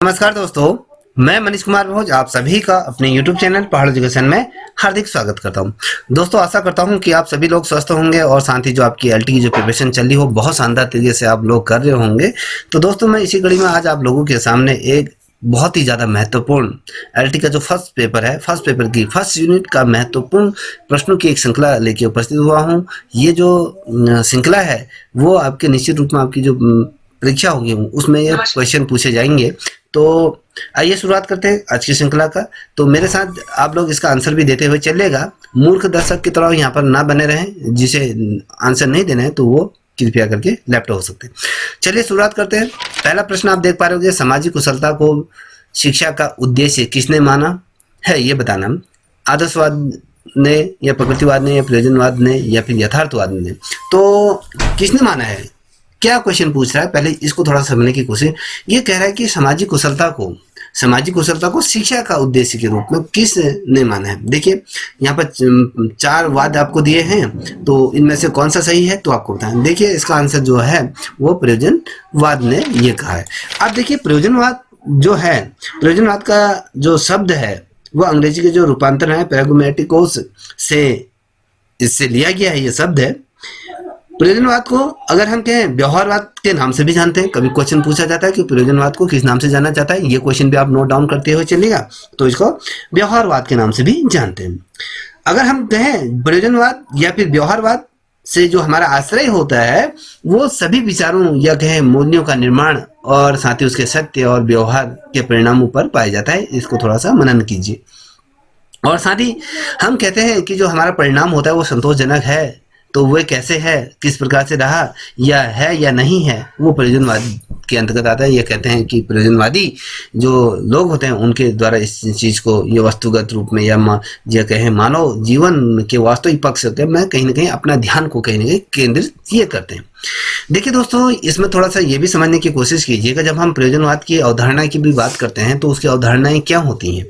नमस्कार दोस्तों, मैं मनीष कुमार भोज आप सभी का अपने YouTube चैनल पहाड़ एजुकेशन में हार्दिक स्वागत करता हूं। दोस्तों, आशा करता हूं कि आप सभी लोग स्वस्थ होंगे और साथ ही जो आपकी एलटी की जो प्रिपरेशन चल रही हो बहुत शानदार तरीके से आप लोग कर रहे होंगे। तो दोस्तों, मैं इसी कड़ी में आज आप लोगों के सामने एक बहुत ही ज़्यादा महत्वपूर्ण एलटी का जो फर्स्ट पेपर है, फर्स्ट पेपर की फर्स्ट यूनिट का महत्वपूर्ण प्रश्नों की एक श्रृंखला लेके उपस्थित हुआ हूँ। ये जो श्रृंखला है वो आपके निश्चित रूप में आपकी जो परीक्षा होगी उसमें ये क्वेश्चन पूछे जाएंगे। तो आइए शुरुआत करते हैं आज की श्रृंखला का। तो मेरे साथ आप लोग इसका आंसर भी देते हुए चलिएगा। मूर्ख दर्शक की तरह यहाँ पर ना बने रहें, जिसे आंसर नहीं देना है तो वो कृपया करके लेफ्ट हो सकते हैं। चलिए शुरुआत करते हैं। पहला प्रश्न आप देख पा रहे होंगे, सामाजिक कुशलता को शिक्षा का उद्देश्य किसने माना है, ये बताना। आदर्शवाद ने या प्रकृतिवाद ने या प्रयोजनवाद ने या फिर यथार्थवाद ने। तो किसने माना है, क्या क्वेश्चन पूछ रहा है, पहले इसको थोड़ा समझने की कोशिश। ये कह रहा है कि सामाजिक कुशलता को शिक्षा का उद्देश्य के रूप में किसने माना है। देखिए यहाँ पर 4 वाद आपको दिए हैं, तो इनमें से कौन सा सही है तो आपको बताएं। देखिए इसका आंसर जो है वो प्रयोजनवाद ने ये कहा है। अब देखिए प्रयोजनवाद जो है, प्रयोजनवाद का जो शब्द है वो अंग्रेजी के जो रूपांतर है प्रैग्मेटिकोस से इससे लिया गया है, ये शब्द है। प्रयोजनवाद को अगर हम कहें व्यवहारवाद के नाम से भी जानते हैं। कभी क्वेश्चन पूछा जाता है कि प्रयोजनवाद को किस नाम से जाना जाता है, ये क्वेश्चन भी आप नोट डाउन करते हुए चलिएगा। तो इसको व्यवहारवाद के नाम से भी जानते हैं। अगर हम कहें प्रयोजनवाद या फिर व्यवहारवाद से जो हमारा आश्रय होता है वो सभी विचारों या कहें मूल्यों का निर्माण और साथ ही उसके सत्य और व्यवहार के परिणामों पर पाया जाता है। इसको थोड़ा सा मनन कीजिए। और साथ ही हम कहते हैं कि जो हमारा परिणाम होता है वो संतोषजनक है, तो वह कैसे है, किस प्रकार से रहा या नहीं है, वो प्रयोजनवाद के अंतर्गत आता है। ये कहते हैं कि प्रयोजनवादी जो लोग होते हैं उनके द्वारा इस चीज़ को ये वस्तुगत रूप में या कहें मानव जीवन के वास्तविक पक्ष में कहीं ना कहीं अपना ध्यान को कहीं ना कहीं केंद्रित ये करते हैं। देखिए दोस्तों, इसमें थोड़ा सा ये भी समझने की कोशिश कीजिएगा, जब हम प्रयोजनवाद की अवधारणा की भी बात करते हैं तो उसकी अवधारणाएं क्या होती हैं।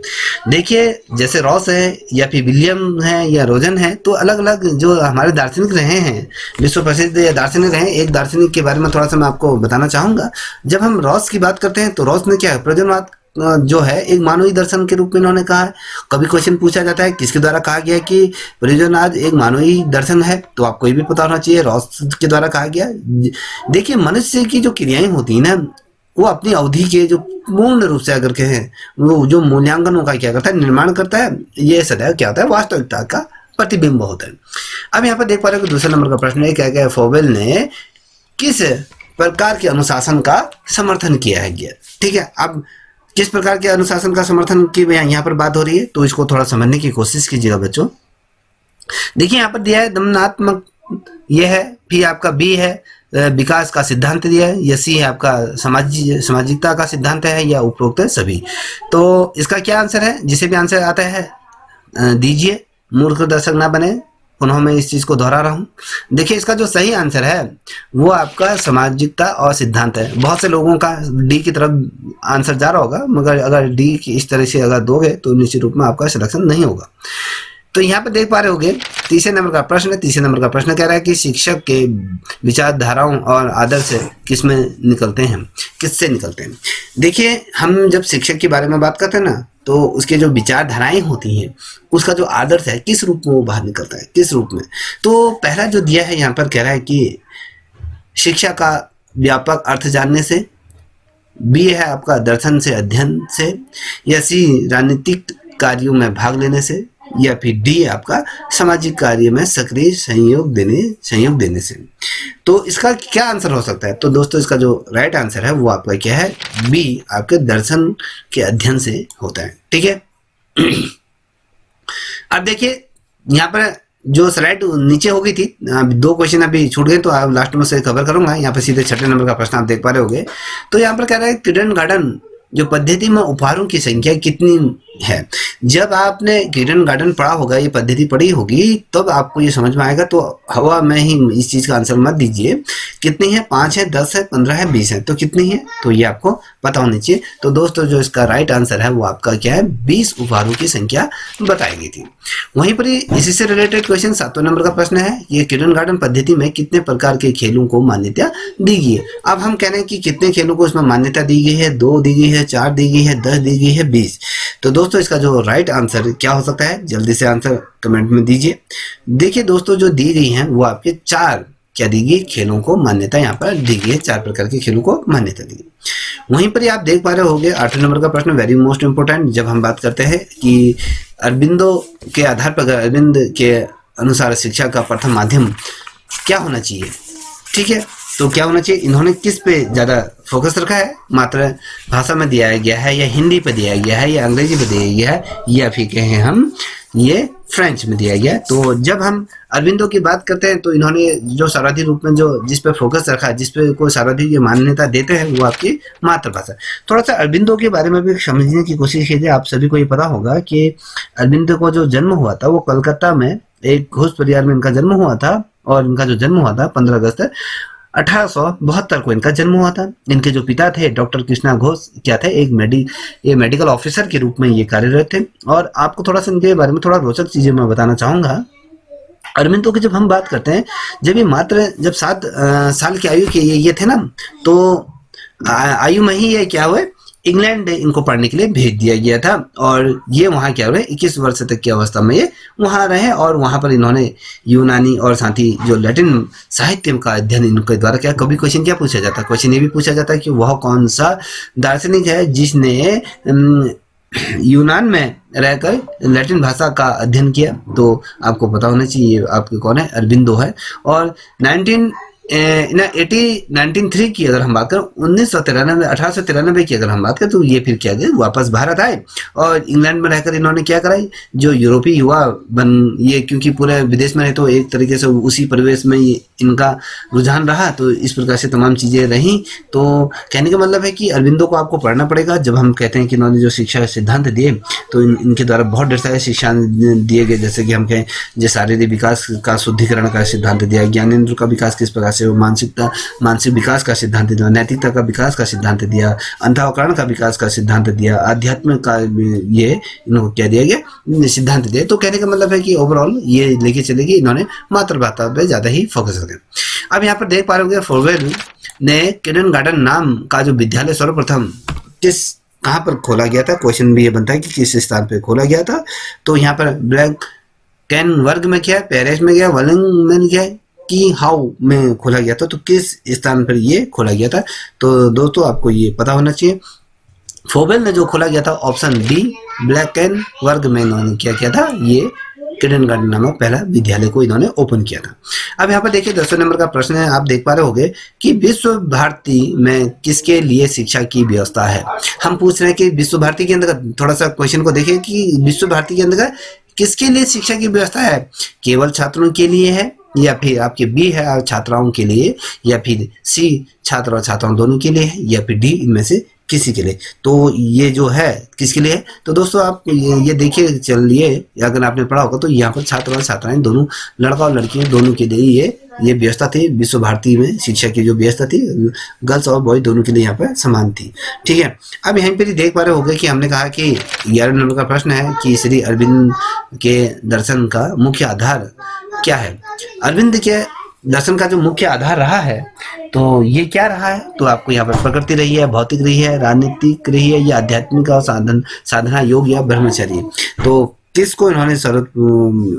देखिए जैसे रॉस है या फिर विलियम है या रोजन है, तो अलग अलग जो हमारे दार्शनिक रहे हैं, विश्व प्रसिद्ध दार्शनिक रहे हैं। एक दार्शनिक के बारे में थोड़ा सा मैं आपको बताना चाहूँगा। जब हम रॉस की बात करते हैं तो रॉस ने क्या है, प्रयोजनवाद जो है एक मानवीय दर्शन के रूप में इन्होंने कहा है। कभी क्वेश्चन पूछा जाता है किसके द्वारा कहा गया कि प्रयोजनवाद एक मानवीय दर्शन है, तो आपको ये भी पता होना चाहिए रॉस के द्वारा कहा गया। देखिए मनुष्य की जो क्रियाएं होती है ना, वो अपनी अवधि के जो पूर्ण रूप से अगर कहें वो जो मूल्यांकनों का क्या करता है, निर्माण करता है। ये सदैव क्या होता है, वास्तविकता का प्रतिबिंब होता है। अब यहाँ पर देख पा रहे हो कि दूसरे नंबर का प्रश्न है, क्या क्या फोवेल ने किस प्रकार के अनुशासन का समर्थन किया है गया। ठीक है, अब किस प्रकार के अनुशासन का समर्थन की यहाँ पर बात हो रही है, तो इसको थोड़ा समझने की कोशिश कीजिएगा बच्चों। देखिए यहाँ पर दिया है दमनात्मक, ये है, फिर आपका बी है विकास का सिद्धांत दिया है, या सी है आपका सामाजिकता का सिद्धांत है, या उपरोक्त है सभी। तो इसका क्या आंसर है, जिसे भी आंसर आता है दीजिए, मूर्ख दर्शक ना बने। पुनः मैं इस चीज को दोहरा रहा हूँ। देखिए इसका जो सही आंसर है वो आपका सामाजिकता और सिद्धांत है। बहुत से लोगों का डी की तरफ आंसर जा रहा होगा, मगर अगर डी की इस तरह से अगर दोगे तो निश्चित रूप में आपका सिलेक्शन नहीं होगा। तो यहाँ पे देख पा रहे होगे तीसरे नंबर का प्रश्न है। तीसरे नंबर का प्रश्न कह रहा है कि शिक्षक के विचारधाराओं और आदर्श किसमें निकलते हैं, किससे निकलते हैं। देखिए हम जब शिक्षक के बारे में बात करते हैं ना, तो उसके जो विचारधाराएं होती हैं, उसका जो आदर्श है किस रूप में वो बाहर निकलता है, किस रूप में। तो पहला जो दिया है यहाँ पर कह रहा है कि शिक्षा का व्यापक अर्थ जानने से, बी है आपका दर्शन से, अध्ययन से, या सी राजनीतिक कार्यों में भाग लेने से, या फिर डी आपका सामाजिक कार्य में सक्रिय सहयोग देने से। तो इसका क्या आंसर हो सकता है। तो दोस्तों इसका जो राइट आंसर है वो आपका क्या है, बी आपके दर्शन के अध्ययन से होता है। ठीक है, अब देखिए यहाँ पर जो स्लाइड नीचे हो गई थी, 2 क्वेश्चन अभी छूट गए, तो आप लास्ट में से कवर करूंगा। यहाँ पर सीधे छठे नंबर का प्रश्न आप देख पा रहे होगे। तो यहाँ पर कह रहा है किंडर गार्डन जो पद्धति में उपहारों की संख्या कितनी है। जब आपने किंडर गार्डन पढ़ा होगा, ये पद्धति पढ़ी होगी, तब आपको ये समझ में आएगा। तो हवा में ही इस चीज का आंसर मत दीजिए। कितनी है, 5 है, 10 है, 15 है, 20 है। तो कितनी है, तो ये आपको पता होनी चाहिए। तो दोस्तों जो इसका राइट आंसर है वो आपका क्या है, 20 उपहारों की संख्या बताई गई थी। वहीं पर इसी से रिलेटेड क्वेश्चन 7वें नंबर का प्रश्न है, ये किंडरगार्टन पद्धति में कितने प्रकार के खेलों को मान्यता दी गई है। अब हम कह रहे हैं कि कितने खेलों को इसमें मान्यता दी गई है, 2 दी गई है, 4 दी गई है, 10 दी गई है, 20। तो दोस्तों इसका जो राइट आंसर क्या हो सकता है, जल्दी से आंसर कमेंट में दीजिए। देखिए दोस्तों जो दी गई है वो आपके 4 क्या दी गई, खेलों को मान्यता यहाँ पर दी गई है, 4 प्रकार के खेलों को मान्यता दी गई। वहीं पर आप देख पा रहे होंगे 8वें नंबर का प्रश्न, वेरी मोस्ट इंपोर्टेंट। जब हम बात करते हैं कि अरबिंदो के आधार पर, अरविंद के अनुसार शिक्षा का प्रथम माध्यम क्या होना चाहिए, ठीक है, तो क्या होना चाहिए, इन्होंने किस पे ज्यादा फोकस रखा है, मात्र भाषा में दिया गया है या हिंदी पे दिया गया है या अंग्रेजी पे दिया गया है या फिर कहें हम ये फ्रेंच में दिया गया है। तो जब हम अरबिंदो की बात करते हैं तो इन्होंने जो सर्वाधिक रूप में जो जिस पे फोकस रखा है, जिस पे कोई सर्वाधिक ये मान्यता देते हैं वो आपकी मातृभाषा। थोड़ा सा अरबिंदो के बारे में भी समझने की कोशिश कीजिए। आप सभी को ये पता होगा कि अरबिंदो को जो जन्म हुआ था वो कलकत्ता में एक घोष परिवार में इनका जन्म हुआ था, और इनका जो जन्म हुआ था 15 अगस्त 1872 को इनका जन्म हुआ था। इनके जो पिता थे डॉक्टर कृष्णा घोष क्या थे, ये मेडिकल ऑफिसर के रूप में ये कार्यरत थे। और आपको थोड़ा सा इनके बारे में थोड़ा रोचक चीजें मैं बताना चाहूंगा। अरबिंदो की जब हम बात करते हैं, जब ये मात्र जब 7 साल की आयु के ये थे ना, तो आयु में ही ये क्या हुए, इंग्लैंड इनको पढ़ने के लिए भेज दिया गया था। और ये वहाँ क्या हुए, 21 वर्ष तक की अवस्था में ये वहाँ रहे, और वहाँ पर इन्होंने यूनानी और साथ ही जो लैटिन साहित्य का अध्ययन इनके द्वारा क्या, कभी क्वेश्चन क्या पूछा जाता है, क्वेश्चन ये भी पूछा जाता है कि वह कौन सा दार्शनिक है जिसने यूनान में रहकर लैटिन भाषा का अध्ययन किया। तो आपको पता होना चाहिए आपके कौन है, अरबिंदो है। और 1903 की अगर हम बात करें, 1893 की अगर हम बात करें, तो ये फिर क्या गए, वापस भारत आए और इंग्लैंड में रहकर इन्होंने क्या कराई, जो यूरोपीय युवा ये क्योंकि पूरे विदेश में रहे तो एक तरीके से उसी परिवेश में इनका रुझान रहा, तो इस प्रकार से तमाम चीजें रही। तो कहने का मतलब है कि अरबिंदो को आपको पढ़ना पड़ेगा। जब हम कहते हैं कि इन्होंने जो शिक्षा सिद्धांत दिए, तो इनके द्वारा बहुत ढेर सारे शिक्षा दिए गए, जैसे कि हम कहें जो शारीरिक विकास का शुद्धिकरण का सिद्धांत दिया, ज्ञानेंद्र का विकास किस प्रकार से, मानसिक विकास का सिद्धांत दिया, नैतिकता का विकास का सिद्धांत दिया, अंतःकरण का विकास का सिद्धांत दिया, आध्यात्म का ये इनको क्या दिया गया, सिद्धांत दिया। तो कहने का मतलब है कि ओवरऑल ये लेके चलेगी, इन्होंने मातृभाषा पे ज्यादा ही फोकस रखा। अब यहाँ पर देख पा रहे होंगे, फोरवेल ने किंडरगार्टन नाम का जो विद्यालय सर्वप्रथम कहाँ पर खोला गया था, क्वेश्चन भी ये बनता है कि किस स्थान पे खोला गया था। तो यहाँ पर ब्लैक कैनवर्ग में क्या है, पेरिस में गया, वलिंग में क्या है कि हाउ में खोला गया था, तो किस स्थान पर ये खोला गया था। तो दोस्तों आपको ये पता होना चाहिए। फोबेल ने जो खोला गया था ऑप्शन डी, ब्लैकेनवर्ग में इन्होंने क्या किया था, ये किंडरगार्टन नामक पहला विद्यालय को इन्होंने ओपन किया था। अब यहाँ पर देखिए 10वें नंबर का प्रश्न है, आप देख पा रहे होंगे कि विश्व भारती में किसके लिए शिक्षा की व्यवस्था है। हम पूछ रहे हैं कि विश्व भारती के अंदर, थोड़ा सा क्वेश्चन को देखिए कि विश्व भारती के अंदर किसके लिए शिक्षा की व्यवस्था है, केवल छात्रों के लिए है, या फिर आपके बी है छात्राओं के लिए, या फिर सी छात्र और छात्राओं दोनों के लिए है, या फिर डी इनमें से किसी के लिए। तो ये जो है किसके लिए है, तो दोस्तों आप ये देखिए चलिए, अगर आपने पढ़ा होगा तो यहाँ पर छात्र और छात्राएं दोनों, लड़का और लड़कियां दोनों के लिए ये व्यवस्था थी। विश्व भारती में शिक्षा की जो व्यवस्था थी, गर्ल्स और बॉय दोनों के लिए यहाँ पर समान थी, ठीक है। अब यहीं पर देख पा रहे होंगे कि हमने कहा कि 11वें नंबर का प्रश्न है कि श्री अरविंद के दर्शन का मुख्य आधार क्या है। अरविंद के दर्शन का जो मुख्य आधार रहा है, तो ये क्या रहा है, तो आपको यहाँ पर प्रकृति रही है, भौतिक रही है, राजनीतिक रही है, या आध्यात्मिक और साधना योग या ब्रह्मचर्य। तो किसको इन्होंने सर्व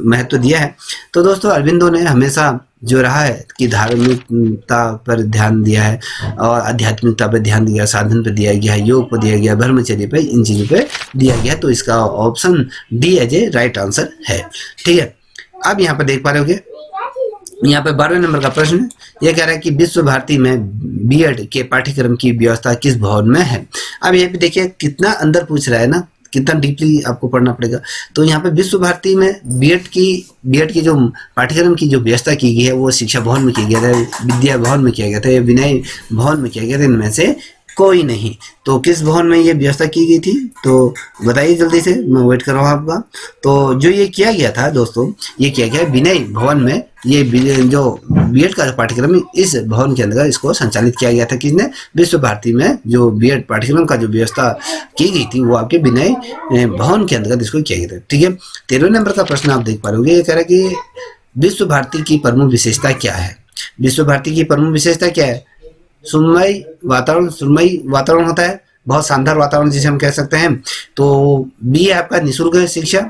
महत्व दिया है, तो दोस्तों अरविंदो ने हमेशा जो रहा है कि धार्मिकता पर ध्यान दिया है, और आध्यात्मिकता पर ध्यान दिया, साधन पर दिया गया है, योग पर दिया गया, ब्रह्मचर्य पे, इन चीजों पे दिया गया। तो इसका option D as a right answer है, ठीक है। अब यहाँ पर देख पा रहे होगे, यहाँ पे 12वें नंबर का प्रश्न ये कह रहा है कि विश्व भारती में बीएड के पाठ्यक्रम की व्यवस्था किस भवन में है। अब यहाँ पे देखिए कितना अंदर पूछ रहा है ना, कितना डीपली आपको पढ़ना पड़ेगा। तो यहाँ पे विश्व भारती में बीएड की जो पाठ्यक्रम की जो व्यवस्था की गई है वो शिक्षा भवन में किया गया था, विद्या भवन में किया गया था, विनय भवन में किया गया था। इनमें से कोई नहीं। तो किस भवन में ये व्यवस्था की गई थी, तो बताइए जल्दी से, मैं वेट कर रहा हूँ आपका। तो जो ये किया गया था दोस्तों, ये किया गया विनय भवन में। ये जो बीएड का पाठ्यक्रम है, इस भवन के अंदर इसको संचालित किया गया था। किसने? विश्व भारती में जो बीएड पाठ्यक्रम का जो व्यवस्था की गई थी वो आपके विनय भवन के अंतर्गत इसको किया गया था। ठीक है, 13वें नंबर का प्रश्न आप देख पा रहे होंगे। ये कह रहा है कि विश्व भारती की प्रमुख विशेषता क्या है। विश्व भारती की प्रमुख विशेषता क्या है? सुरमई वातावरण होता है, बहुत शानदार वातावरण जिसे हम कह सकते हैं। तो बी है आपका निःशुल्क शिक्षा,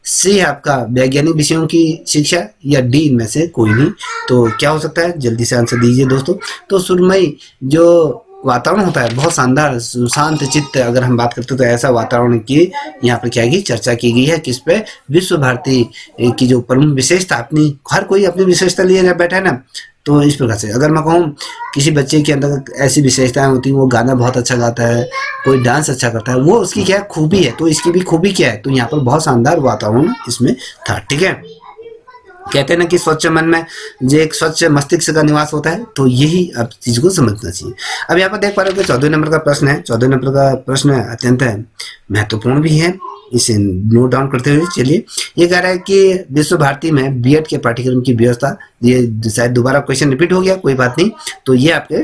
सी है आपका वैज्ञानिक विषयों की शिक्षा, या डी इनमें से कोई नहीं। तो क्या हो सकता है, जल्दी से आंसर दीजिए दोस्तों। तो सुरमई जो वातावरण होता है, बहुत शानदार शांत चित्त, अगर हम बात करते हैं तो ऐसा वातावरण की यहाँ पर क्या की चर्चा की गई है। किस पे? विश्व भारती की जो प्रमुख विशेषता, अपनी हर कोई अपनी विशेषता लिए बैठा है ना। तो इस प्रकार से अगर मैं कहूँ किसी बच्चे के अंदर ऐसी विशेषताएं होती हैं, वो गाना बहुत अच्छा गाता है, कोई डांस अच्छा करता है, वो उसकी क्या खूबी है। तो इसकी भी खूबी क्या है, तो यहाँ पर बहुत शानदार वातावरण इसमें था। ठीक है, कहते हैं ना कि स्वच्छ मन में जो एक स्वच्छ मस्तिष्क का निवास होता है, तो यही आप चीज को समझना चाहिए। अब यहाँ पर देख पा रहे हो कि 14वें नंबर का प्रश्न है। 14वें नंबर का प्रश्न अत्यंत महत्वपूर्ण भी है, इसे नोट डाउन करते हुए चलिए। ये कह रहा है कि विश्व भारती में बीएड के पाठ्यक्रम की व्यवस्था, ये शायद दोबारा क्वेश्चन रिपीट हो गया, कोई बात नहीं। तो ये आपके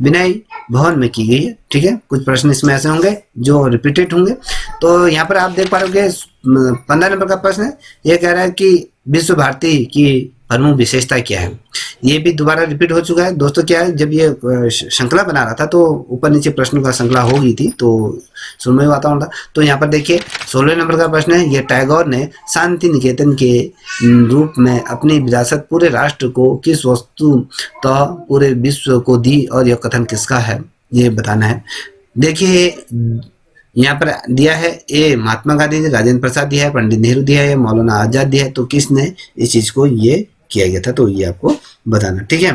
विनय भवन में की गई है। ठीक है, कुछ प्रश्न इसमें ऐसे होंगे जो रिपीटेड होंगे। तो यहाँ पर आप देख पा रहे हो 15 नंबर का प्रश्न है। ये कह रहा है कि विश्व भारती की प्रमुख विशेषता क्या है। ये भी दोबारा रिपीट हो चुका है दोस्तों। क्या है, जब ये श्रृंखला बना रहा था तो ऊपर नीचे प्रश्नों का श्रृंखला हो गई थी, तो सुनमय वातावरण था। तो यहाँ पर देखिए 16 नंबर का प्रश्न है। ये टैगोर ने शांति निकेतन के रूप में अपनी विरासत पूरे राष्ट्र को किस वस्तु तो पूरे विश्व को दी, और यह कथन किसका है, ये बताना है। देखिए यहाँ पर दिया है ए महात्मा गांधी, राजेंद्र प्रसाद दिया है, पंडित नेहरू दिया है, मौलाना आजाद दिया है। तो किसने इस चीज को ये किया गया था, तो ये आपको बताना। ठीक है,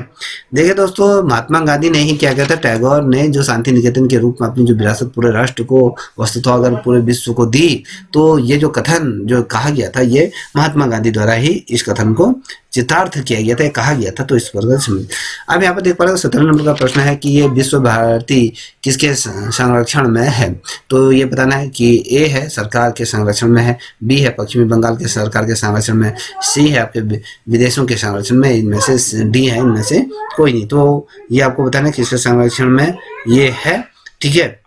देखिए दोस्तों, महात्मा गांधी ने ही क्या किया था, टैगोर ने जो शांति निकेतन के रूप में अपनी जो विरासत पूरे राष्ट्र को, वस्तुतः अगर पूरे विश्व को दी, तो ये जो कथन जो कहा गया था, ये महात्मा गांधी द्वारा ही इस कथन को चित्रार्थ किया गया था, कहा गया था। तो इस प्रकार से अब यहाँ पर देख पा रहे हो 17 नंबर का प्रश्न है कि ये विश्व भारती किसके संरक्षण में है। तो ये बताना है कि ए है सरकार के संरक्षण में है, बी है पश्चिमी बंगाल के सरकार के संरक्षण में, सी है आपके विदेशों के संरक्षण में, इनमें से डी है इनमें से कोई नहीं। तो ये आपको बताना है किसके संरक्षण में ये है। ठीक है,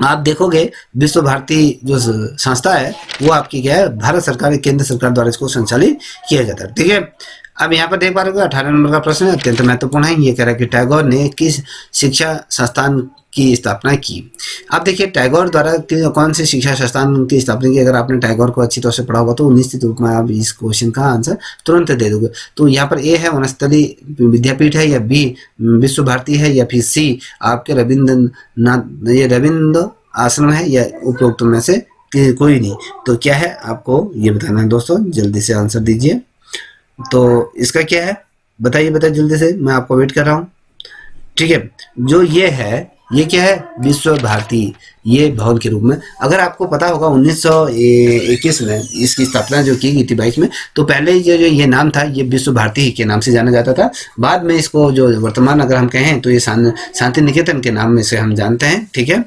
आप देखोगे विश्व भारती जो संस्था है वो आपकी क्या है, भारत सरकार, केंद्र सरकार द्वारा इसको संचालित किया जाता है। ठीक है, अब यहाँ पर देख पा रहे हो 18 नंबर का प्रश्न है, अत्यंत महत्वपूर्ण है। ये कह रहा है कि टैगोर ने किस शिक्षा संस्थान की स्थापना की। अब देखिए टैगोर द्वारा कौन से शिक्षा संस्थान की स्थापना की, अगर आपने टैगोर को अच्छी तरह से पढ़ा होगा तो निश्चित रूप में आप इस क्वेश्चन का आंसर तुरंत दे दोगे। तो यहाँ पर ए है वनस्थली विद्यापीठ है, या बी विश्व भारती है, या फिर सी आपके रविंद्र आश्रम है, या उपरोक्त में से कोई नहीं। तो क्या है आपको ये बताना है दोस्तों, जल्दी से आंसर दीजिए। तो इसका क्या है बताइए जल्दी से, मैं आपको वेट कर रहा हूँ। ठीक है, जो ये है ये क्या है, विश्व भारती, ये भवन के रूप में। अगर आपको पता होगा 1921 में इसकी स्थापना जो की गई थी 22 में, तो पहले जो ये नाम था ये विश्व भारती के नाम से जाना जाता था। बाद में इसको जो वर्तमान अगर हम कहें तो ये शांति निकेतन के नाम में से हम जानते हैं। ठीक है,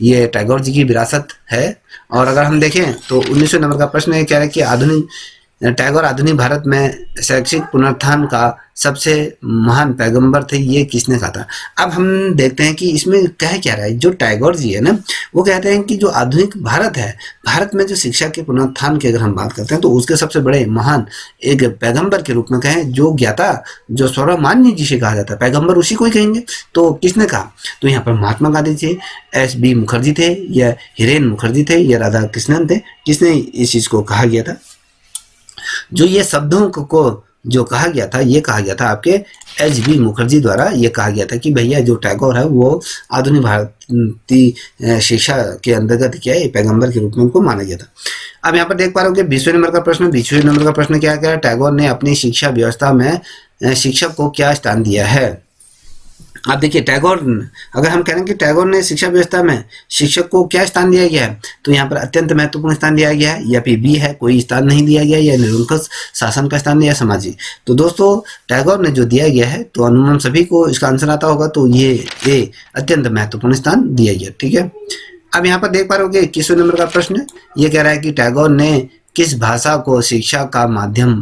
ये टैगोर जी की विरासत है। और अगर हम देखें तो 1900 नंबर का प्रश्न है, कह रहा है कि टैगोर आधुनिक भारत में शैक्षिक पुनरुत्थान का सबसे महान पैगंबर थे, ये किसने कहा था। अब हम देखते हैं कि इसमें कह क्या रहा है, जो टैगोर जी है ना, वो कहते हैं कि जो आधुनिक भारत है, भारत में जो शिक्षा के पुनरुत्थान की अगर हम बात करते हैं तो उसके सबसे बड़े महान एक पैगंबर के रूप में कहें, जो ज्ञाता, जो सर्वमान्य जिसे कहा जाता है, पैगंबर उसी को ही कहेंगे। तो किसने कहा, तो यहाँ पर महात्मा गांधी थे, एस.बी. मुखर्जी थे, या हिरेन मुखर्जी थे, या राधा कृष्णन थे, किसने इस चीज को कहा गया था। जो ये शब्दों को जो कहा गया था, ये कहा गया था आपके एच.बी. मुखर्जी द्वारा। ये कहा गया था कि भैया जो टैगोर है वो आधुनिक भारतीय शिक्षा के अंतर्गत क्या है, पैगंबर के रूप में उनको माना गया था। अब यहाँ पर देख पा रहे हो कि 20वें नंबर का प्रश्न, 20वें नंबर का प्रश्न क्या है, टैगोर ने अपनी शिक्षा व्यवस्था में शिक्षक को क्या स्थान दिया है। आप देखिए टैगोर, अगर हम कह रहे हैं कि टैगोर ने शिक्षा व्यवस्था में शिक्षक को क्या स्थान दिया गया है, तो यहाँ पर अत्यंत महत्वपूर्ण स्थान दिया गया है, या फिर बी है कोई स्थान नहीं दिया गया, या निरंकुश शासन का स्थान या सामाजिक। तो दोस्तों टैगोर ने जो दिया गया है, तो अनुमान सभी को इसका आंसर आता होगा, तो ये ए अत्यंत महत्वपूर्ण स्थान दिया गया। ठीक है, अब यहाँ पर देख पा रहे होगे 21वें नंबर का प्रश्न ये कह रहा है कि टैगोर ने किस भाषा को शिक्षा का माध्यम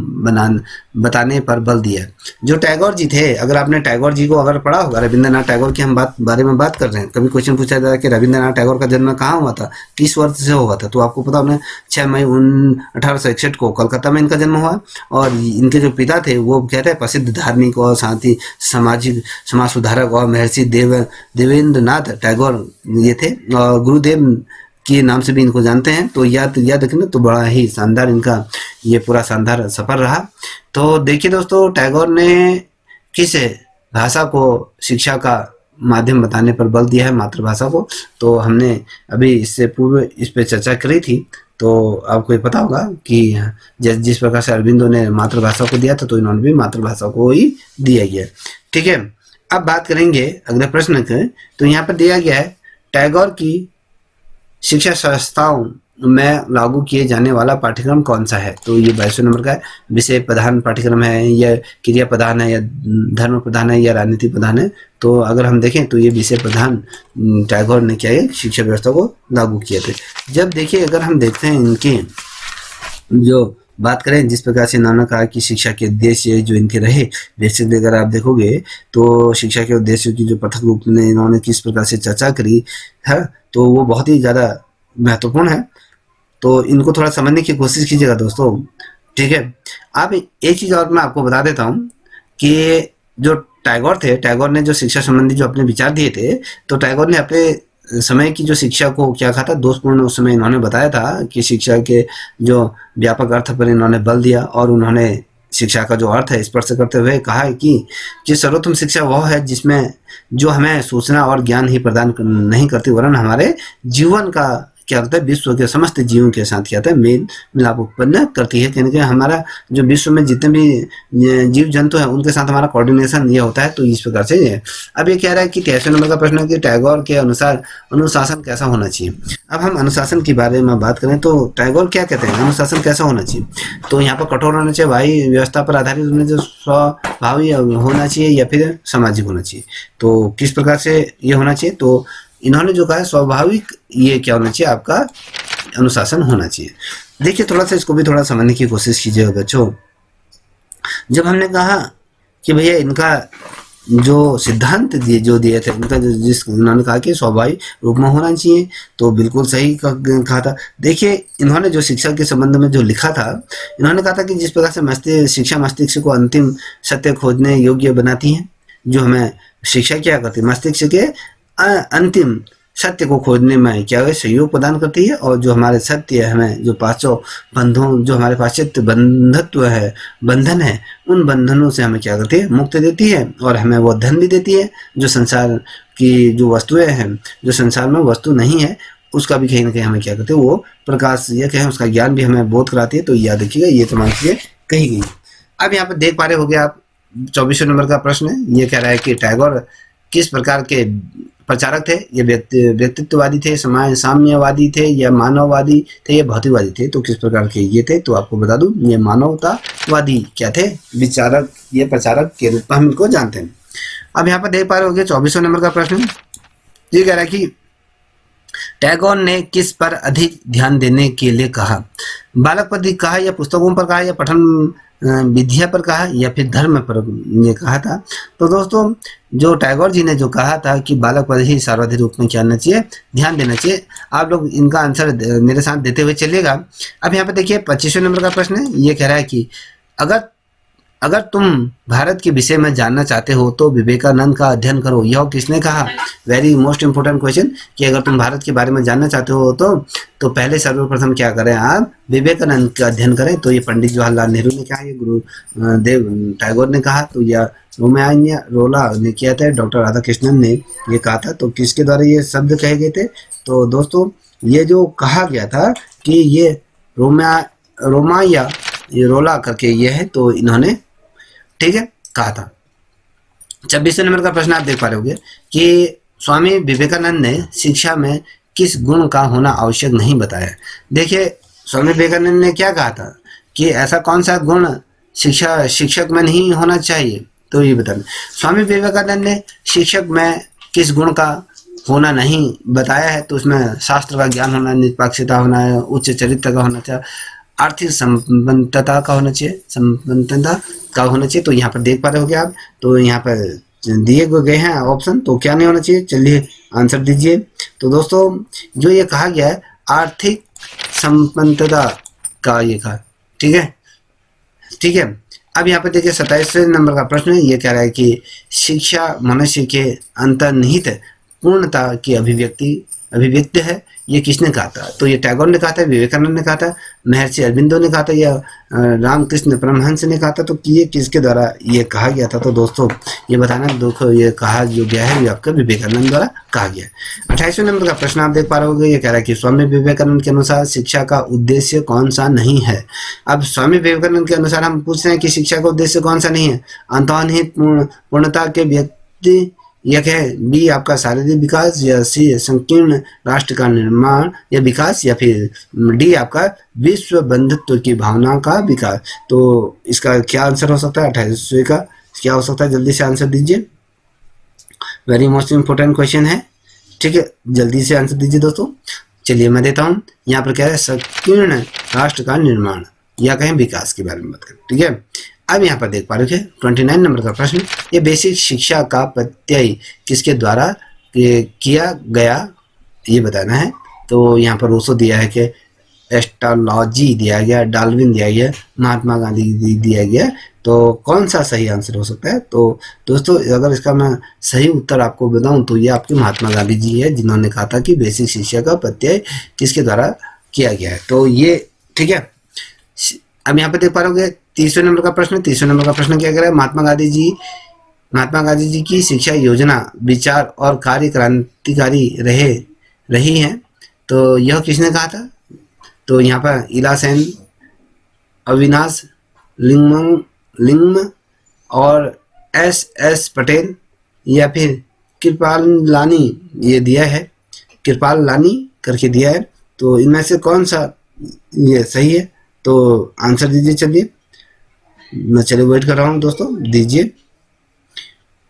बताने पर बल दिया। जो टैगोर जी थे, अगर आपने टैगोर जी को अगर पढ़ा होगा, रविंद्रनाथ टैगोर की हम बारे में बात कर रहे हैं, कभी क्वेश्चन पूछा जाता है कि रविंद्रनाथ टैगोर का जन्म कहाँ हुआ था, किस वर्ष से हुआ था, तो आपको पता होना 6 मई 1861 को कोलकाता में इनका जन्म हुआ। और इनके जो पिता थे वो कहते हैं प्रसिद्ध धार्मिक और साथ ही सामाजिक समाज सुधारक और महर्षि देवेंद्रनाथ टैगोर ये थे, और गुरुदेव के नाम से भी इनको जानते हैं। तो याद रखना, तो बड़ा ही शानदार इनका ये पूरा शानदार सफर रहा। तो देखिए दोस्तों, टैगोर ने किस भाषा को शिक्षा का माध्यम बताने पर बल दिया है, मातृभाषा को। तो हमने अभी इससे पूर्व इस पे चर्चा करी थी, तो आपको ये पता होगा कि जिस प्रकार से अरविंदो ने मातृभाषा को दिया था, तो इन्होंने भी मातृभाषा को ही दिया गया। ठीक है, अब बात करेंगे अगले प्रश्न के। तो यहाँ पर दिया गया है टैगोर की शिक्षा संस्थाओं में लागू किए जाने वाला पाठ्यक्रम कौन सा है। तो ये 22वें नंबर का है। विषय प्रधान पाठ्यक्रम है, या क्रिया प्रधान है, या धर्म प्रधान है, या राजनीति प्रधान है। तो अगर हम देखें तो ये विषय प्रधान टैगोर ने क्या है, शिक्षा व्यवस्था को लागू किए थे। जब देखिए, अगर हम देखते हैं इनके जो बात करें, जिस प्रकार से इन्होंने कहा कि शिक्षा के उद्देश्य जो इनके रहे, बेसिक अगर आप देखोगे तो शिक्षा के उद्देश्यों की जो पृथक रूप में इन्होंने किस प्रकार से चर्चा करी है, तो वो बहुत ही ज़्यादा महत्वपूर्ण है। तो इनको थोड़ा समझने की कोशिश कीजिएगा दोस्तों। ठीक है, आप एक चीज़ और मैं आपको बता देता हूँ कि जो टैगोर थे, टैगोर ने जो शिक्षा संबंधी जो अपने विचार दिए थे, तो टैगोर ने अपने समय की जो शिक्षा को क्या कहा था, दोषपूर्ण। उस समय इन्होंने बताया था कि शिक्षा के जो व्यापक अर्थ पर इन्होंने बल दिया, और उन्होंने शिक्षा का जो अर्थ है स्पष्ट करते हुए कहा है कि सर्वोत्तम शिक्षा वह है जिसमें जो हमें सूचना और ज्ञान ही प्रदान नहीं करती, वरन हमारे जीवन का क्या होता है, विश्व के समस्त जीवों के साथ क्या होता है, मेल मिलाप उत्पन्न करती है। क्योंकि हमारा जो विश्व में जितने भी जीव जंतु हैं उनके साथ हमारा कोऑर्डिनेशन ये होता है। तो इस प्रकार से ये अब ये कह रहा है कि 23वें नंबर का प्रश्न है कि टैगोर के अनुसार अनुशासन कैसा होना चाहिए। अब हम अनुशासन के बारे में बात करें तो टैगोर क्या कहते हैं, अनुशासन कैसा होना चाहिए। तो यहाँ पर कठोर होना चाहिए, भाई व्यवस्था पर आधारित होना चाहिए, स्वभावी होना चाहिए, या फिर सामाजिक होना चाहिए। तो किस प्रकार से ये होना चाहिए, तो इन्होंने जो कहा है स्वाभाविक ये क्या होना चाहिए, आपका अनुशासन होना चाहिए। देखिए थोड़ा सा इसको भी थोड़ा समझने की कोशिश कीजिएगा बच्चों। जब हमने कहा कि भैया इनका जो सिद्धांत जो दिए थे, उनका जिस उन्होंने कहा कि स्वाभाविक रूप में होना चाहिए, तो बिल्कुल सही कहा था। देखिए इन्होंने जो शिक्षा के संबंध में जो लिखा था, इन्होंने कहा था कि जिस प्रकार से शिक्षा मस्तिष्क को अंतिम सत्य खोजने योग्य बनाती है, जो हमें शिक्षा क्या करती है, मस्तिष्क के अंतिम सत्य को खोजने में क्या है, सहयोग प्रदान करती है। और जो हमारे सत्य है, हमें जो पांचों बंधों, जो हमारे पाश्चात्य बंधत्व है, बंधन है, उन बंधनों से हमें क्या करती है, मुक्ति देती है। और हमें वो धन भी देती है, जो संसार की जो वस्तुएं हैं, जो संसार में वस्तु नहीं है, उसका भी कहीं ना कहीं हमें क्या करते हैं, वो प्रकाश या कहें उसका ज्ञान भी हमें बोध कराती है। तो याद रखिएगा, ये तमाम चीजें कही गई। अब यहाँ पर देख पा रहे होगे आप 24वें नंबर का प्रश्न है। ये कह रहा है कि टैगोर किस प्रकार के प्रचारक थे, ये व्यक्तित्ववादी थे, समाज साम्यवादी थे, या मानववादी थे, या भौतिकवादी थे। तो किस प्रकार के ये थे, तो आपको बता दूं, ये मानवतावादी क्या थे, विचारक, ये प्रचारक के रूप में हम इनको जानते हैं। अब यहाँ पर देख पा रहे होंगे 24वें नंबर का प्रश्न ये कह रहा है कि टैगोर ने किस पर अधिक ध्यान देने के लिए कहा, बालक पर कहा, या पुस्तकों पर कहा, या पठन विद्या पर कहा, या फिर धर्म पर ये कहा था। तो दोस्तों जो टैगोर जी ने जो कहा था कि बालक पर ही सर्वाधिक रूप में क्या करना चाहिए, ध्यान देना चाहिए। आप लोग इनका आंसर मेरे साथ देते हुए चलिएगा। अब यहाँ पे देखिए 25वें नंबर का प्रश्न है। ये कह रहा है कि अगर तुम भारत के विषय में जानना चाहते हो तो विवेकानंद का अध्ययन करो। यह किसने कहा, वेरी मोस्ट इंपोर्टेंट क्वेश्चन, कि अगर तुम भारत के बारे में जानना चाहते हो तो पहले सर्वप्रथम क्या करें, आप विवेकानंद का अध्ययन करें। तो ये पंडित जवाहरलाल नेहरू ने कहा, ये गुरुदेव टैगोर ने कहा, तो या रोला ने किया था, डॉक्टर राधाकृष्णन ने ये कहा था। तो किसके द्वारा ये शब्द कहे गए थे, तो दोस्तों ये जो कहा गया था कि ये रोमा या ये रोला करके ये है, तो इन्होंने ठीक है कहा था। 26वें नंबर का प्रश्न आप देख पा रहे होंगे कि स्वामी विवेकानंद ने शिक्षा में किस गुण का होना आवश्यक नहीं बताया। देखिए, स्वामी विवेकानंद ने क्या कहा था कि ऐसा कौन सा गुण शिक्षक में नहीं होना चाहिए, तो ये बताना। स्वामी विवेकानंद ने शिक्षक में किस गुण का होना नहीं बताया है, तो उसमें शास्त्र का ज्ञान होना, निष्पक्षता होना है, उच्च चरित्र का होना चाहिए, आर्थिक संपन्नता का होना चाहिए, संपन्नता का होना चाहिए। तो यहाँ पर देख पा रहे होगे आप, तो यहाँ पर दिए गए हैं ऑप्शन, तो क्या नहीं होना चाहिए, चलिए आंसर दीजिए। तो दोस्तों, जो ये कहा गया है आर्थिक संपन्नता का ये कहा, ठीक है, ठीक है। अब यहाँ पर देखिए 27वें नंबर का प्रश्न है, ये कह रहा है कि शिक्षा मनुष्य के अंतर्निहित पूर्णता की अभिव्यक्ति है, ये किसने कहा था? तो ये टैगोर ने कहा था, विवेकानंद ने कहा था, महर्षि अरविंदो ने कहा था, या रामकृष्ण परमहंस ने कहा था। तो ये किसके द्वारा ये कहा गया था? तो दोस्तों ये बताना, देखो ये कहा जो गया है ये आपका विवेकानंद द्वारा कहा गया है। 28वें नंबर का प्रश्न आप देख पा रहे होंगे, ये कह रहा है कि स्वामी विवेकानंद के अनुसार शिक्षा का उद्देश्य कौन सा नहीं है। अब स्वामी विवेकानंद के अनुसार हम पूछ रहे हैं कि शिक्षा का उद्देश्य कौन सा नहीं है। अंतर्निहित पूर्णता के व्यक्ति, यह है बी आपका शारीरिक विकास, या सी संकीर्ण राष्ट्र का निर्माण या विकास, या फिर डी आपका विश्व बंधुत्व की भावना का विकास। तो इसका क्या आंसर हो सकता है? 28वें का क्या हो सकता है? जल्दी से आंसर दीजिए, वेरी मोस्ट इम्पोर्टेंट क्वेश्चन है, ठीक है, जल्दी से आंसर दीजिए दोस्तों। चलिए मैं देता हूँ, यहाँ पर क्या है, संकीर्ण राष्ट्र का निर्माण या कहें विकास के बारे में बात करें, ठीक है। अब यहाँ पर देख पा रहे हैं 29 नंबर का प्रश्न, ये बेसिक शिक्षा का प्रत्यय किसके द्वारा किया गया, ये बताना है। तो यहाँ पर रूसो दिया है कि एस्ट्रोलॉजी दिया गया, डार्विन दिया गया, महात्मा गांधी दिया गया। तो कौन सा सही आंसर हो सकता है? तो दोस्तों अगर इसका मैं सही उत्तर आपको बताऊं तो ये आपके महात्मा गांधी जी है, जिन्होंने कहा था कि बेसिक शिक्षा का प्रत्यय किसके द्वारा किया गया है। तो ये ठीक है। अब यहाँ पे देख पा रहे होंगे 30वें नंबर का प्रश्न। 30वें नंबर का प्रश्न क्या कह रहा है? महात्मा गांधी जी की शिक्षा योजना, विचार और कार्य क्रांतिकारी रही है। तो यह किसने कहा था? तो यहाँ पर इला सेन, अविनाश लिंगम और एस पटेल या फिर कृपाल लानी, ये दिया है, कृपाल लानी करके दिया है। तो इनमें से कौन सा ये सही है? तो आंसर दीजिए। चलिए मैं वेट कर रहा हूँ दोस्तों, दीजिए।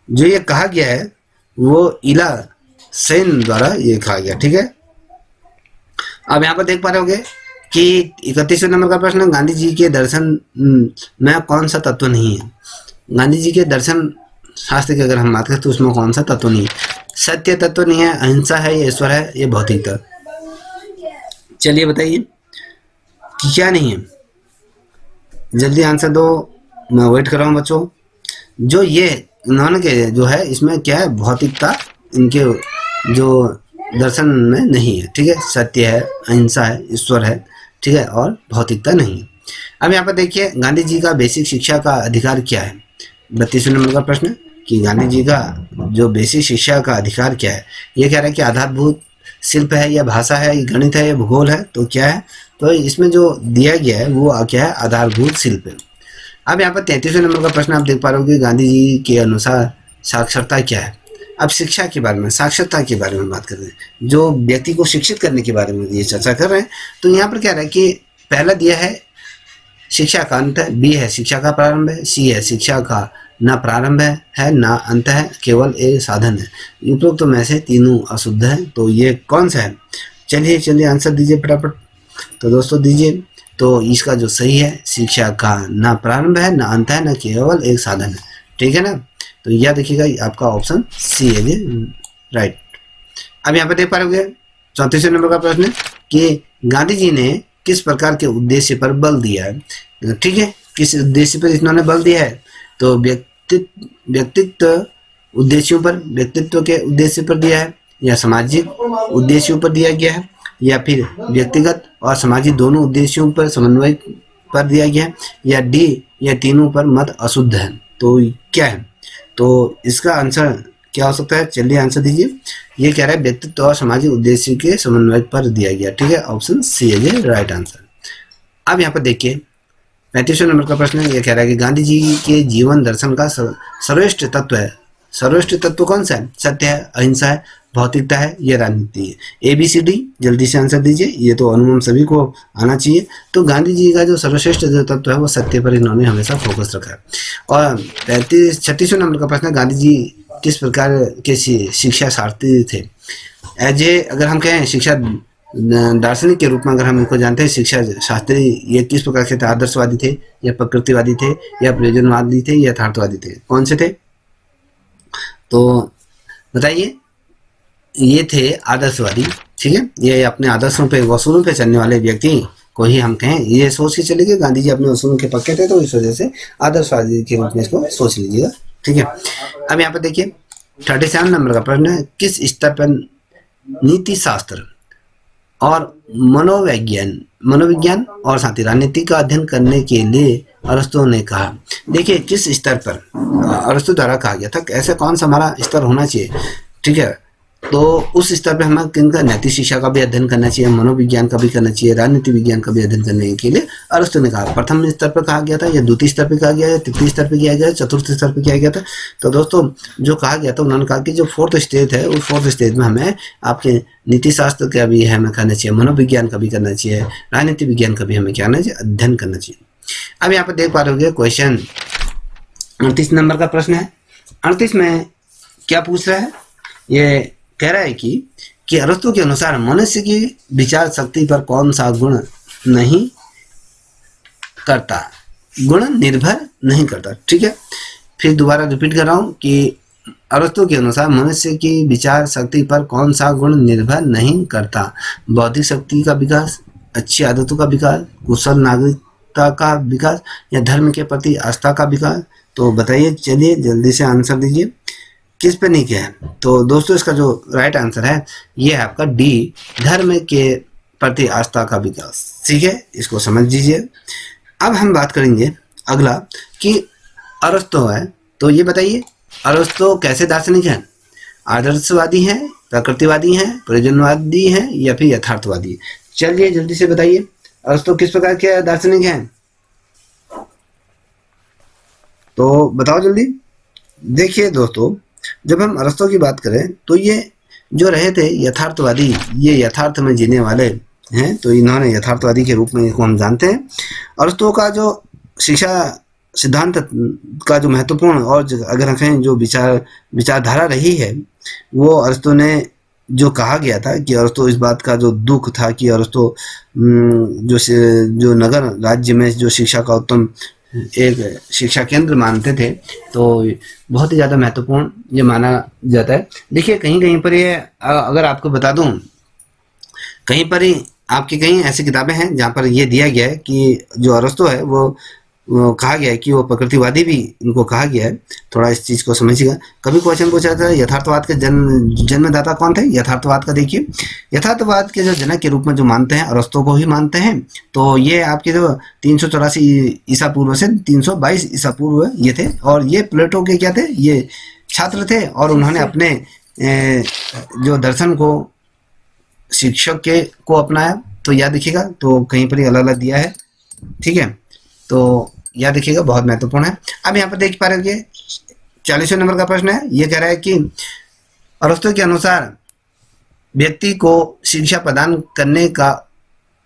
जो ये कहा गया है वो इला सेन द्वारा ये कहा गया, ठीक है। अब यहाँ पर देख पा रहे होंगे कि 31वें नंबर का प्रश्न, गांधी जी के दर्शन में कौन सा तत्व नहीं है? गांधी जी के दर्शन शास्त्र की अगर हम बात करें तो उसमें कौन सा तत्व नहीं है? सत्य तत्व नहीं है, अहिंसा है, ये ईश्वर है, ये भौतिकता। चलिए बताइए कि क्या नहीं है, जल्दी आंसर दो, मैं वेट कर रहा हूँ बच्चों। जो ये उन्होंने के जो है इसमें क्या है, भौतिकता इनके जो दर्शन में नहीं है, ठीक है। सत्य है, अहिंसा है, ईश्वर है, ठीक है, और भौतिकता नहीं है। अब यहाँ पर देखिए गांधी जी का बेसिक शिक्षा का अधिकार क्या है? 32वें नंबर का प्रश्न कि गांधी जी का जो बेसिक शिक्षा का अधिकार क्या है? ये कह रहा है कि आधारभूत शिल्प है, या भाषा है, या गणित है, या भूगोल है। तो क्या है? तो इसमें जो दिया गया है वो क्या है? आधारभूत शिल्प है। अब यहाँ पर 33वें नंबर का प्रश्न आप देख पा रहे हो कि गांधी जी के अनुसार साक्षरता क्या है? अब शिक्षा के बारे में, साक्षरता के बारे में बात कर रहे हैं, जो व्यक्ति को शिक्षित करने के बारे में ये चर्चा कर रहे हैं। तो यहाँ पर क्या रहा है कि पहला दिया है शिक्षा का अंत है, बी है शिक्षा का प्रारंभ है, सी है शिक्षा का न प्रारंभ है न अंत है, केवल एक साधन है। उपरोक्त में से तीनों अशुद्ध है। तो ये कौन सा है? चलिए आंसर दीजिए फटाफट। तो दोस्तों दीजिए। तो इसका जो सही है, शिक्षा का न प्रारंभ है, न अंत है, न केवल एक साधन है, ठीक है ना। तो यह देखिएगा आपका ऑप्शन सी है, राइट। अब यहाँ पे देख पा रहे 34वें नंबर का प्रश्न कि गांधी जी ने किस प्रकार के उद्देश्य पर बल दिया है? ठीक है, किस उद्देश्य पर इन्होंने बल दिया है? तो व्यक्तित्व उद्देश्यों पर, व्यक्तित्व के उद्देश्य पर दिया है, या सामाजिक उद्देश्यों पर दिया गया है, या फिर व्यक्तिगत और सामाजिक दोनों उद्देश्यों पर समन्वय पर दिया गया है, या डी या तीनों पर मत अशुद्ध है। तो क्या है? तो इसका आंसर क्या हो सकता है? चलिए आंसर दीजिए। ये कह रहा है व्यक्तित्व और सामाजिक उद्देश्य के समन्वय पर दिया गया, ठीक है, ऑप्शन सी है राइट आंसर। अब यहाँ पर देखिए 35वें नंबर का प्रश्न ये कह रहा है कि गांधी जी के जीवन दर्शन का सर्वश्रेष्ठ तत्व है सर्वश्रेष्ठ तत्व कौन सा है? सत्य है, अहिंसा है, भौतिकता है, या राजनीति है? ABCD जल्दी से आंसर दीजिए, ये तो अनुमान सभी को आना चाहिए। तो गांधी जी का जो सर्वश्रेष्ठ जो तत्व है वो सत्य पर इन्होंने हमेशा फोकस रखा है। और 36वें नंबर का प्रश्न है, गांधी जी किस प्रकार के शिक्षा शास्त्री थे? एज ए अगर हम कहें शिक्षा दार्शनिक के रूप में अगर हम इनको जानते हैं शिक्षा शास्त्री, ये किस प्रकार के थे? आदर्शवादी थे, या प्रकृतिवादी थे, या प्रयोजनवादी थे, या यथार्थवादी थे? कौन से थे? तो बताइए। ये थे आदर्शवादी। ठीक है, ये अपने आदर्शों पे वसूलों पे चलने वाले व्यक्ति को ही हम कहें। ये सोच के चलिए गांधी जी अपने वसूलों के पक्के थे, तो इस वजह से आदर्शवादी के रूप में इसको सोच लीजिएगा। ठीक है, अब यहाँ पर देखिए 37 नंबर का प्रश्न है, किस स्तर पर नीति शास्त्र और मनोविज्ञान और साथ ही राजनीति का अध्ययन करने के लिए अरस्तु ने कहा? देखिए, किस स्तर पर अरस्तु द्वारा कहा गया था, ऐसे कौन सा हमारा स्तर होना चाहिए? ठीक है, तो उस स्तर पे हमें किनका नैतिक शिक्षा का भी अध्ययन करना चाहिए, मनोविज्ञान का भी करना चाहिए, राजनीति विज्ञान का भी अध्ययन करने के लिए अरस्तु ने कहा। प्रथम स्तर पर कहा गया था, या द्वितीय स्तर पर कहा गया, या तृतीय स्तर पर किया गया, चतुर्थ स्तर पर किया गया था? तो दोस्तों जो कहा गया था, उन्होंने कहा कि जो फोर्थ स्टेज है, उस फोर्थ स्टेज में हमें आपके नीति शास्त्र का भी हमें करना चाहिए, मनोविज्ञान का भी करना चाहिए, राजनीति विज्ञान का भी हमें क्या करना चाहिए, अध्ययन करना चाहिए। अब यहाँ पर देख पा रहे हो क्वेश्चन 38 नंबर का प्रश्न है। 38 में क्या पूछ रहा है? ये कह रहा है कि अरस्तु के अनुसार मनुष्य की विचार शक्ति पर कौन सा गुण नहीं करता, गुण निर्भर नहीं करता। ठीक है, फिर दोबारा रिपीट कर रहा हूं कि अरस्तु के अनुसार मनुष्य की विचार शक्ति पर कौन सा गुण निर्भर नहीं करता? बौद्धिक शक्ति का विकास, अच्छी आदतों का विकास, कुशल नागरिकता का विकास, या धर्म के प्रति आस्था का विकास? तो बताइए, चलिए जल्दी से आंसर दीजिए, किस पे नहीं किया है? तो दोस्तों इसका जो राइट आंसर है ये है आपका डी, धर्म के प्रति आस्था का विकास। ठीक है, इसको समझ लीजिए। अब हम बात करेंगे अगला कि अरस्तु है, तो ये बताइए अरस्तु कैसे दार्शनिक है? आदर्शवादी है, प्रकृतिवादी है, प्रयोजनवादी है, या फिर यथार्थवादी? चलिए जल्दी से बताइए, अरस्तु किस प्रकार के दार्शनिक हैं? तो बताओ जल्दी। देखिए दोस्तों, जब हम अरस्तु की बात करें तो ये जो रहे थे यथार्थवादी, ये यथार्थ में जीने वाले हैं, तो इन्होंने यथार्थवादी के रूप में इसको हम जानते हैं। अरस्तु का जो शिक्षा सिद्धांत का जो महत्वपूर्ण और अगर हम जो विचारधारा रही है, वो अरस्तु ने जो कहा गया था कि अरस्तु इस बात का जो दुख था कि अरस्तु जो नगर राज्य में जो शिक्षा का उत्तम एक शिक्षा केंद्र मानते थे, तो बहुत ही ज़्यादा महत्वपूर्ण ये माना जाता है। देखिए कहीं कहीं पर ये अगर आपको बता दूं, कहीं पर ही आपकी कहीं ऐसी किताबें हैं जहाँ पर ये दिया गया है कि जो अरस्तु है वो कहा गया है कि वो प्रकृतिवादी भी इनको कहा गया है। थोड़ा इस चीज़ को समझिएगा। कभी क्वेश्चन पूछा था यथार्थवाद के जन्मदाता कौन थे? यथार्थवाद का देखिए, यथार्थवाद के जो जनक के रूप में जो मानते हैं अरस्तु को ही मानते हैं। तो ये आपके जो 384 ईसा पूर्व से 322 ईसा पूर्व ये थे, और ये प्लेटो के क्या थे? ये छात्र थे, और उन्होंने अपने जो दर्शन को शिक्षक के को अपनाया। तो याद रखिएगा, तो कहीं पर ही अलग अलग दिया है, ठीक है, तो याद रखिएगा, बहुत महत्वपूर्ण है। अब यहाँ पर देख पा रहे हैं 40वें नंबर का प्रश्न है। ये कह रहा है कि अरस्तु के अनुसार व्यक्ति को शिक्षा प्रदान करने का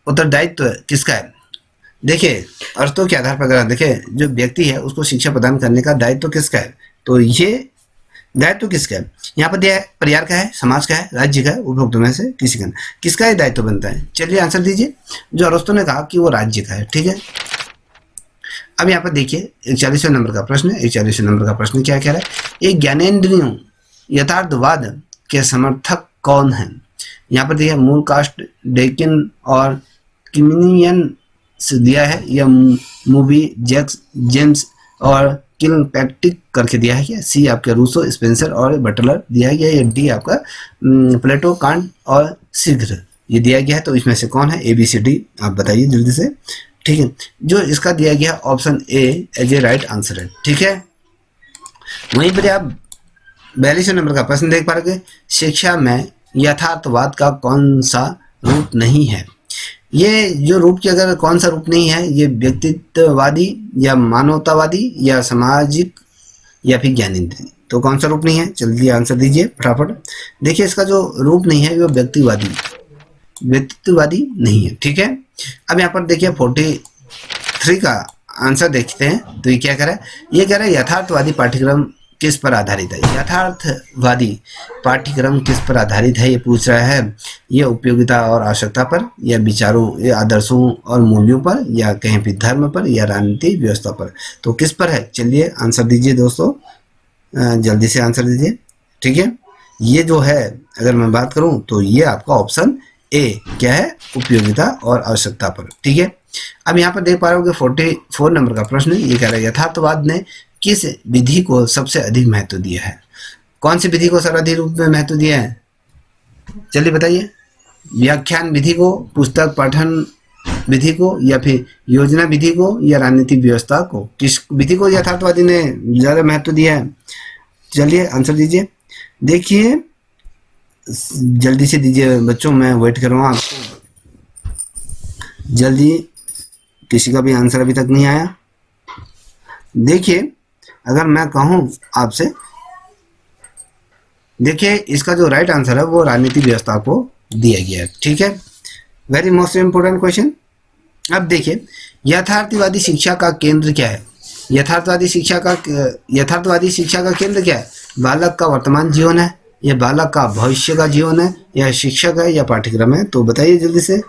उत्तरदायित्व किसका है? देखिए अरस्तु के आधार पर अगर देखिए जो व्यक्ति है उसको शिक्षा प्रदान करने का दायित्व किसका है, तो ये दायित्व किसका है? यहाँ पर दिया है परिवार का है, समाज का है, राज्य का है, उपरोक्त में से किसी का। किसका ये दायित्व बनता है? चलिए आंसर दीजिए। जो अरस्तु ने कहा कि वो राज्य का है, ठीक है। अब यहाँ पर देखिए 41वें नंबर का प्रश्न है। 41वें नंबर का प्रश्न क्या कह रहा है? एक ज्ञानेंद्रियों यथार्थवाद के समर्थक कौन है? यहाँ पर देखिए मूल कास्ट डेकिन और किमिनियन से दिया है, या मूवी जेम्स और किलपैट्रिक करके दिया है क्या? सी आपका रूसो, स्पेंसर और बटलर दिया गया है, या डी आपका प्लेटो, कांट और शीघ्र ये दिया गया है। तो इसमें से कौन है? ABCD आप बताइए जल्दी से, ठीक है। जो इसका दिया गया option A as a right answer है, ठीक है। वहीं पर आप 42वें नंबर का प्रश्न देख पा रहे, शिक्षा में यथार्थवाद का कौन सा रूप नहीं है? ये जो रूप की अगर कौन सा रूप नहीं है, ये व्यक्तित्ववादी या मानवतावादी या सामाजिक या फिर ज्ञानेंद्रिय। तो कौन सा रूप नहीं है? जल्दी आंसर दीजिए फटाफट। देखिए इसका जो रूप नहीं है वो व्यक्तित्ववादी नहीं है, ठीक है। अब यहाँ पर देखिए 43 का आंसर देखते हैं। तो ये क्या कह रहा है? ये कह रहा है यथार्थवादी पाठ्यक्रम किस पर आधारित है? यथार्थवादी पाठ्यक्रम किस पर आधारित है ये पूछ रहा है। ये उपयोगिता और आवश्यकता पर, या विचारों या आदर्शों और मूल्यों पर, या कहीं भी धर्म पर, या राजनीतिक व्यवस्था पर। तो किस पर है? चलिए आंसर दीजिए दोस्तों, जल्दी से आंसर दीजिए, ठीक है। ये जो है अगर मैं बात करूं तो ये आपका ऑप्शन ए क्या है? उपयोगिता और आवश्यकता पर, ठीक है। अब यहाँ पर देख पा रहे हो कि 44 नंबर का प्रश्न ये कह रहा है यथार्थवाद ने किस विधि को सबसे अधिक महत्व दिया है? कौन सी विधि को सर्वाधिक रूप में महत्व दिया है? चलिए बताइए। व्याख्यान विधि को, पुस्तक पठन विधि को, या फिर योजना विधि को, या राजनीतिक व्यवस्था को? किस विधि को यथार्थवादी ने ज्यादा महत्व दिया है? चलिए आंसर दीजिए। देखिए जल्दी से दीजिए बच्चों, मैं वेट कर रहा हूँ आपको। जल्दी, किसी का भी आंसर अभी तक नहीं आया। देखिए अगर मैं कहूँ आपसे, देखिए इसका जो राइट आंसर है वो राजनीतिक व्यवस्था को दिया गया है, ठीक है। Very most important question. अब देखिए यथार्थवादी शिक्षा का केंद्र क्या है? यथार्थवादी शिक्षा का केंद्र क्या है? बालक का वर्तमान जीवन है, या बालक का भविष्य का जीवन है, या शिक्षक है, या पाठ्यक्रम है? तो बताइए जल्दी से।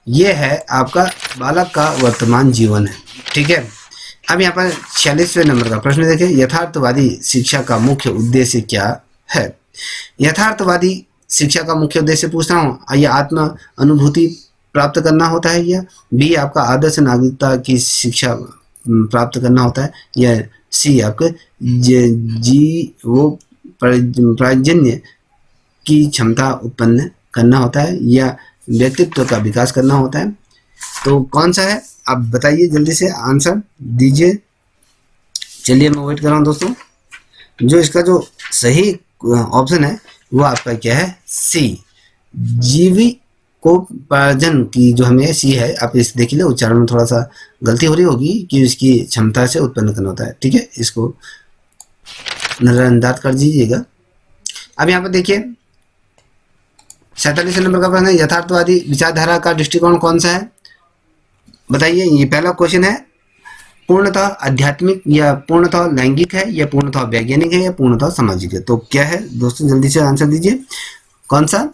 ये है आपका बालक का वर्तमान जीवन है, ठीक है। अब यहाँ पर 46वें नंबर का प्रश्न देखें। यथार्थवादी शिक्षा का मुख्य उद्देश्य क्या है? यथार्थवादी शिक्षा का मुख्य उद्देश्य पूछ रहा हूँ। या आत्म अनुभूति प्राप्त करना होता है, या बी आपका आदर्श नागरिकता की शिक्षा प्राप्त करना होता है, या सी आपके प्राजन्य की क्षमता उत्पन्न करना होता है, या व्यक्तित्व का विकास करना होता है? तो कौन सा है आप बताइए, जल्दी से आंसर दीजिए। चलिए मैं वेट कर रहा हूँ दोस्तों। जो इसका जो सही ऑप्शन है वो आपका क्या है? सी, जीविकोपार्जन की जो हमें सी है। आप इस देख लीजिए, उच्चारण में थोड़ा सा गलती हो रही होगी कि इसकी क्षमता से उत्पन्न करना होता है, ठीक है। इसको नजरअंदाज कर दीजिएगा। अब यहाँ पर देखिए 47 नंबर का प्रश्न है। यथार्थवादी विचारधारा का दृष्टिकोण कौन सा है? बताइए। ये पहला क्वेश्चन है, पूर्णतः आध्यात्मिक, या पूर्णतः लैंगिक है, या पूर्णतः वैज्ञानिक है, या पूर्णतः सामाजिक है? तो क्या है दोस्तों, जल्दी से आंसर दीजिए कौन सा?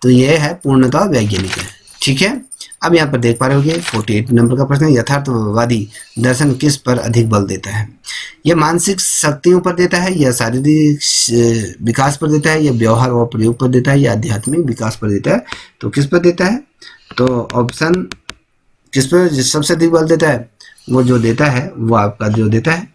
तो ये है पूर्णतः वैज्ञानिक है, ठीक है। अब यहाँ पर देख पा रहे होंगे 48 नंबर का प्रश्न है। यथार्थवादी दर्शन किस पर अधिक बल देता है? यह मानसिक शक्तियों पर देता है, या शारीरिक विकास पर देता है, या व्यवहार और प्रयोग पर देता है, या आध्यात्मिक विकास पर देता है? तो किस पर देता है? तो ऑप्शन किस पर सबसे अधिक बल देता है? वो जो देता है वो आपका जो देता है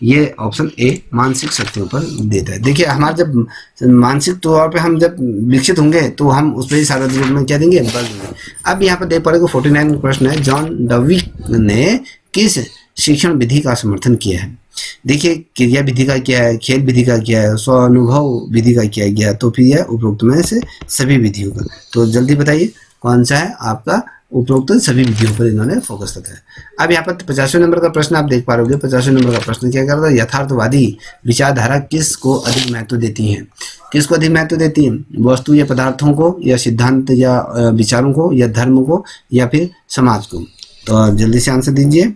ये ऑप्शन ए मानसिक शक्तियों पर देता है। देखिए हमारा जब मानसिक तौर पे हम जब विकसित होंगे तो हम उस पर ही सारा रूप में क्या देंगे? बल देंगे। अब यहाँ पर देख पा रहे हो 49 प्रश्न है। जॉन डविक ने किस शिक्षण विधि का समर्थन किया है? देखिए क्रिया विधि का क्या है, खेल विधि का क्या है, स्व अनुभव विधि का क्या गया, तो फिर यह उपरोक्त में से सभी विधियों का। तो जल्दी बताइए कौन सा है आपका? उपरोक्त सभी विधियों पर इन्होंने फोकस रखा है। अब यहाँ पर 50वें नंबर का प्रश्न आप देख पा रहे हो। 50वें नंबर का प्रश्न क्या करता है? यथार्थवादी विचारधारा किस को अधिक महत्व देती है? किसको अधिक महत्व देती है? वस्तु या पदार्थों को, या सिद्धांत या विचारों को, या धर्म को, या फिर समाज को? तो जल्दी से आंसर दीजिए,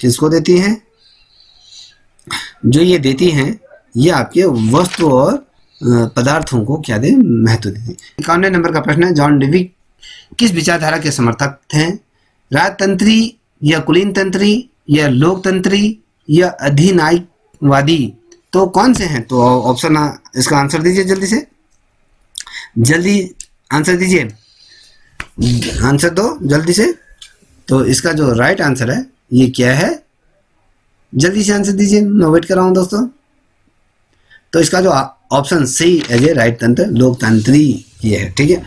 किसको देती है? जो ये देती हैं ये आपके वस्तु और पदार्थों को क्या दे? महत्व देती है। 51 नंबर का प्रश्न है। जॉन डविक किस विचारधारा के समर्थक थे? राजतंत्री, या कुलीन तंत्री, या लोकतंत्री, या अधिनायकवादी? तो कौन से हैं? तो ऑप्शन इसका आंसर दीजिए, जल्दी से जल्दी आंसर दीजिए, आंसर दो जल्दी से। तो इसका जो राइट आंसर है ये क्या है? जल्दी से आंसर दीजिए, मैं वेट कर रहा हूं दोस्तों। तो इसका जो option C as a right तंत्र लोकतंत्री ये है, ठीक है।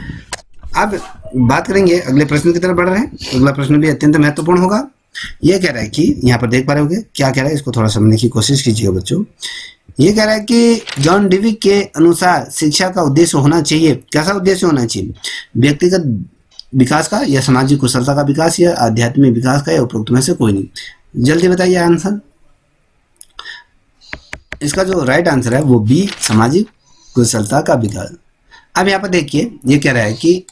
अब बात करेंगे अगले प्रश्न की तरफ बढ़ रहे हैं। अगला प्रश्न भी अत्यंत महत्वपूर्ण होगा। ये कह रहा है कि यहाँ पर देख पा रहे होगे क्या कह रहा है, इसको थोड़ा समझने की कोशिश कीजिएगा बच्चों। ये कह रहा है कि जॉन डविक के अनुसार शिक्षा का उद्देश्य होना चाहिए, कैसा उद्देश्य होना चाहिए? व्यक्तिगत विकास का, या सामाजिक कुशलता का विकास, या आध्यात्मिक विकास का, या उपरोक्त में से कोई नहीं? जल्दी बताइए आंसर। इसका जो राइट आंसर है वो बी, सामाजिक कुशलता का विकास। अब यहाँ पर देखिए ये कह रहा है कि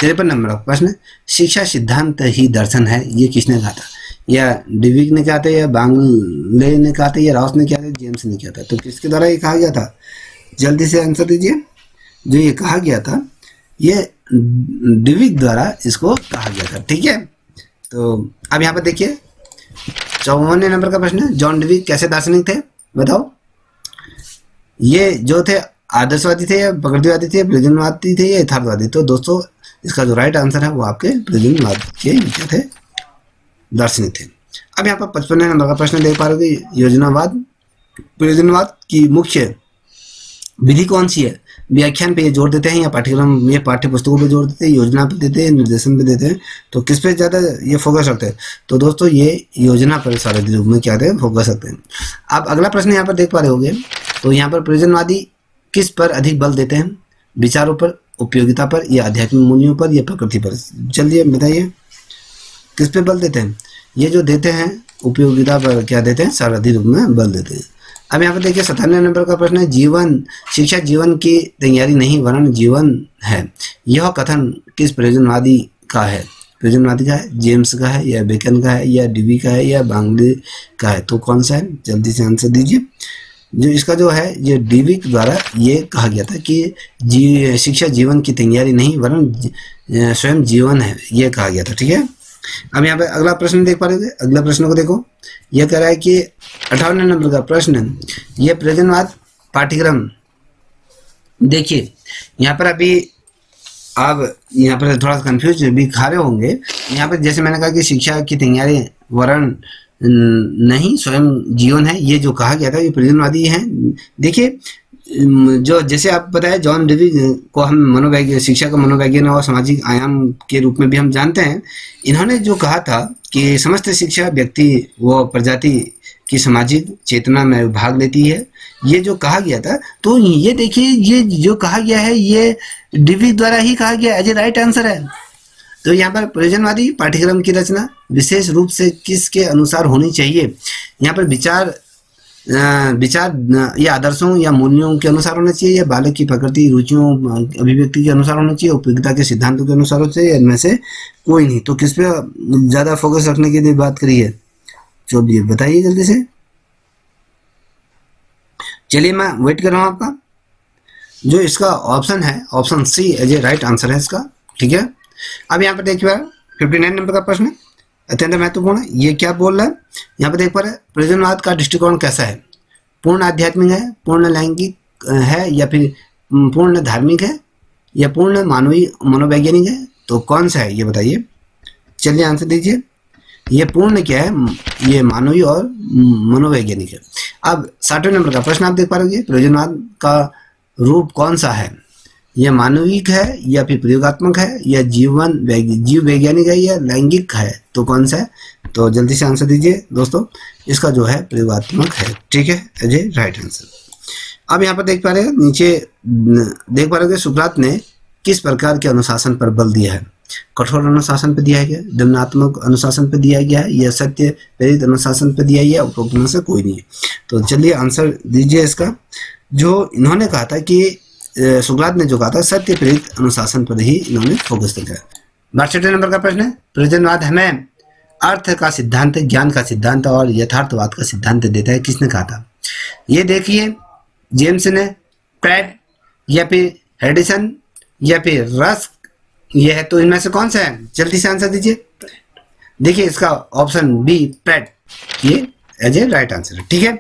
53 नंबर का प्रश्न, शिक्षा सिद्धांत ही दर्शन है, ये किसने कहा था? या डिविक ने कहा था, या बांग्ले ने कहा था, या राउस ने कहा था, जेम्स ने कहा था? तो किसके द्वारा ये कहा गया था? जल्दी से आंसर दीजिए। जो ये कहा गया था ये डिविक द्वारा इसको कहा गया था, ठीक है। तो अब यहाँ पर देखिए 54 नंबर का प्रश्न है, जॉन डिविक कैसे दार्शनिक थे बताओ? ये जो थे आदर्शवादी थे, या प्रकृतिवादी थे, प्रयोजनवादी थे, या यथार्थवादी? तो दोस्तों इसका जो राइट आंसर है वो आपके प्रयोजनवाद के क्या थे? दार्शनिक थे। अब यहाँ पर 55 नंबर का प्रश्न देख पा रहे हो, योजनावाद प्रयोजनवाद की मुख्य विधि कौन सी है? व्याख्यान पे ये जोर देते हैं, या पाठ्यक्रम या पाठ्य पुस्तकों पे जोर देते हैं, योजना पे देते हैं, निर्देशन पे देते हैं? तो किस पे ज़्यादा ये फोकस रखते हैं? तो दोस्तों ये योजना पर सारे रूप में क्या है फोकस रखते हैं। अब अगला प्रश्न यहाँ पर देख पा रहे होंगे, तो यहाँ पर प्रयोजनवादी किस पर अधिक बल देते हैं? विचारों पर, उपयोगिता पर, या आध्यात्मिक मूल्यों पर, या प्रकृति पर? चलिए बताइए किस पे बल देते हैं? ये जो देते हैं उपयोगिता पर क्या देते हैं? सारथी रूप में बल देते हैं। अब यहाँ पर देखिए 97 नंबर का प्रश्न है, जीवन शिक्षा जीवन की तैयारी नहीं वरन जीवन है, यह कथन किस प्रयोजनवादी का है? प्रयोजनवादी का है, जेम्स का है, या बेकन का है, या डिवी का है, या बांग्ले का है? तो कौन सा है? जल्दी से आंसर दीजिए। जो इसका जो है ये डिविक द्वारा ये कहा गया था कि शिक्षा जीवन की तैयारी नहीं वरन स्वयं जीवन है, ये कहा गया था, ठीक है। अब यहाँ पे अगला प्रश्न देख पा रहे थे, अगला प्रश्न को देखो, यह कह रहा है कि 58 नंबर का प्रश्न, यह प्रयोजनवाद पाठ्यक्रम। देखिए यहाँ पर अभी आप यहाँ पर थोड़ा कंफ्यूज भी खा रहे होंगे। यहाँ पर जैसे मैंने कहा कि शिक्षा की तैयारी वरण नहीं स्वयं जीवन है, ये जो कहा गया था ये प्रयोजनवादी है। देखिए जो जैसे आप बताया जॉन डिवी को हम मनोवैज्ञानिक शिक्षा का मनोवैज्ञानिक और सामाजिक आयाम के रूप में भी हम जानते हैं। इन्होंने जो कहा था कि समस्त शिक्षा व्यक्ति व प्रजाति की सामाजिक चेतना में भाग लेती है, ये जो कहा गया था। तो ये देखिए ये जो कहा गया है ये डिवी द्वारा ही कहा गया एज ए राइट आंसर है। तो यहाँ पर प्रयोजनवादी पाठ्यक्रम की रचना विशेष रूप से किसके अनुसार होनी चाहिए? यहाँ पर विचार या आदर्शों या मूल्यों के अनुसार होना चाहिए, या बालक की प्रकृति रुचियों अभिव्यक्ति के अनुसार होना चाहिए, उपयोगिता के सिद्धांतों के अनुसार होना चाहिए, इनमें से कोई नहीं। तो किस पे ज़्यादा फोकस रखने की बात करिए? चलिए बताइए जल्दी से। चलिए मैं वेट कर रहा हूँ आपका। जो इसका ऑप्शन है option C as a right answer है इसका, ठीक है। अब यहाँ पर देखिए 59 नंबर का प्रश्न अत्यंत महत्वपूर्ण है। ये क्या बोल रहा है यहाँ पर देख पा रहे हैं, प्रयोजनवाद का दृष्टिकोण कैसा है? पूर्ण आध्यात्मिक है, पूर्ण लैंगिक है, या फिर पूर्ण धार्मिक है, या पूर्ण मानवीय मनोवैज्ञानिक है? तो कौन सा है ये बताइए, चलिए आंसर दीजिए। ये पूर्ण क्या है? ये मानवीय और मनोवैज्ञानिक है। अब 60वें नंबर का प्रश्न आप देख पा रहे हैं, प्रयोजनवाद का रूप कौन सा है? यह मानविक है, या फिर प्रयोगात्मक है, या जीव वैज्ञानिक है, या लैंगिक है? तो कौन सा है? तो जल्दी से आंसर दीजिए दोस्तों। इसका जो है प्रयोगात्मक है, ठीक है, एज ए राइट आंसर। अब यहाँ पर देख पा रहे हैं नीचे देख पा रहे हैं सुकरात ने किस प्रकार के अनुशासन पर बल दिया है? कठोर अनुशासन पर दिया गया, दंडात्मक अनुशासन पर दिया गया है, या सत्य प्रेरित अनुशासन पर दिया गया? उपरोक्त में से कोई नहीं है। तो चलिए आंसर दीजिए इसका। जो इन्होंने कहा था कि सुकरात ने जो कहा था सत्य प्रेरित अनुशासन पर ही इन्होंने फोकस किया। 62 नंबर का प्रश्न है, प्रयोजनवाद हमें अर्थ का सिद्धांत, ज्ञान का सिद्धांत और यथार्थवाद का सिद्धांत देता है, किसने कहा था? ये देखिए जेम्स ने, प्रैट, या फिर हेडिसन, या फिर रस्क, ये है। तो इनमें से कौन सा है? जल्दी से आंसर दीजिए। देखिए इसका ऑप्शन बी प्रैट ये एज ए राइट आंसर है, ठीक है।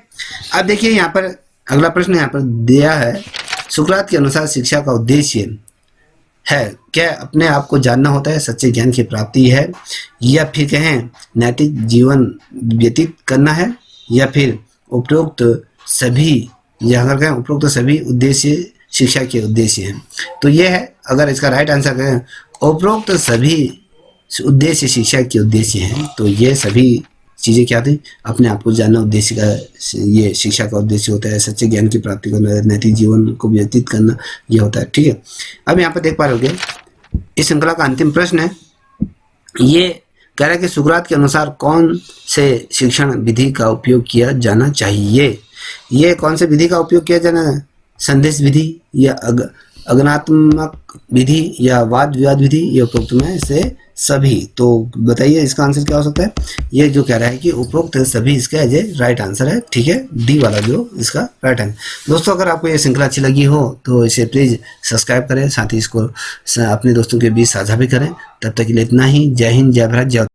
अब देखिए यहाँ पर अगला प्रश्न यहाँ पर दिया है, सुकरात के अनुसार शिक्षा का उद्देश्य है क्या अपने आप को जानना होता है, सच्चे ज्ञान की प्राप्ति है, या फिर कहें नैतिक जीवन व्यतीत करना है, या फिर उपरोक्त सभी, या अगर कहें उपरोक्त सभी उद्देश्य शिक्षा के उद्देश्य हैं? तो ये है, अगर इसका राइट आंसर कहें उपरोक्त सभी उद्देश्य शिक्षा के उद्देश्य हैं, तो ये सभी चीज़ें क्या थी? अपने आप को जानना उद्देश्य का ये शिक्षा का उद्देश्य होता है, सच्चे ज्ञान की प्राप्ति करना, नैतिक जीवन को व्यतीत करना, ये होता है, ठीक है। अब यहाँ पर देख पा रहे होगे इस श्रृंखला का अंतिम प्रश्न है, ये कह रहा है कि सुकरात के अनुसार कौन से शिक्षण विधि का उपयोग किया जाना चाहिए। ये कौन से विधि का उपयोग किया जाना है? संदेश विधि या अग्नात्मक विधि या वाद विवाद विधि या उपरोक्त में से सभी। तो बताइए इसका आंसर क्या हो सकता है। ये जो कह रहा है कि उपरोक्त सभी इसका एज ए राइट आंसर है। ठीक है, डी वाला जो इसका राइट आंसर। दोस्तों अगर आपको ये श्रृंखला अच्छी लगी हो तो इसे प्लीज सब्सक्राइब करें, साथ ही इसको अपने दोस्तों के बीच साझा भी करें। तब तक के लिए इतना ही। जय हिंद, जय भारत, जय।